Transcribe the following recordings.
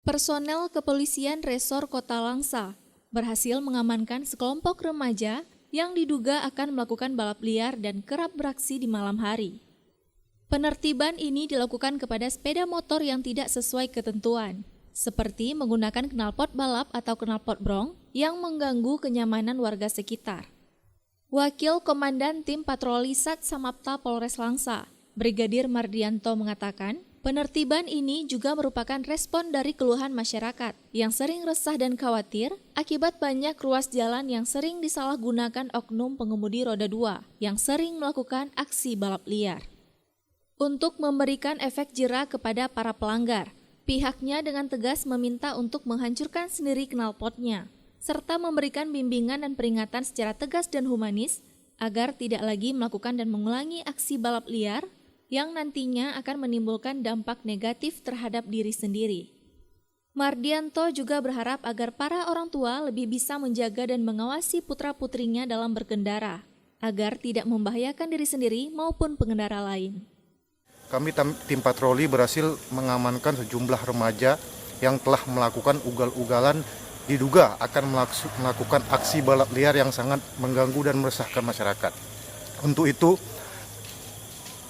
Personel kepolisian Resor Kota Langsa berhasil mengamankan sekelompok remaja yang diduga akan melakukan balap liar dan kerap beraksi di malam hari. Penertiban ini dilakukan kepada sepeda motor yang tidak sesuai ketentuan, seperti menggunakan knalpot balap atau knalpot brong yang mengganggu kenyamanan warga sekitar. Wakil Komandan Tim Patroli Sat Samapta Polres Langsa, Brigadir Mardianto mengatakan, penertiban ini juga merupakan respon dari keluhan masyarakat yang sering resah dan khawatir akibat banyak ruas jalan yang sering disalahgunakan oknum pengemudi roda 2 yang sering melakukan aksi balap liar. Untuk memberikan efek jera kepada para pelanggar, pihaknya dengan tegas meminta untuk menghancurkan sendiri knalpotnya, serta memberikan bimbingan dan peringatan secara tegas dan humanis agar tidak lagi melakukan dan mengulangi aksi balap liar yang nantinya akan menimbulkan dampak negatif terhadap diri sendiri. Mardianto juga berharap agar para orang tua lebih bisa menjaga dan mengawasi putra-putrinya dalam berkendara, agar tidak membahayakan diri sendiri maupun pengendara lain. Kami tim patroli berhasil mengamankan sejumlah remaja yang telah melakukan ugal-ugalan diduga akan melakukan aksi balap liar yang sangat mengganggu dan meresahkan masyarakat. Untuk itu,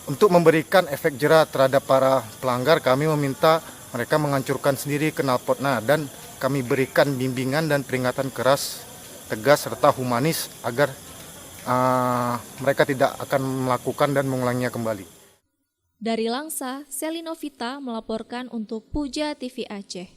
untuk memberikan efek jera terhadap para pelanggar, kami meminta mereka menghancurkan sendiri knalpotnya dan kami berikan bimbingan dan peringatan keras, tegas serta humanis agar mereka tidak akan melakukan dan mengulanginya kembali. Dari Langsa, Selinovita melaporkan untuk Puja TV Aceh.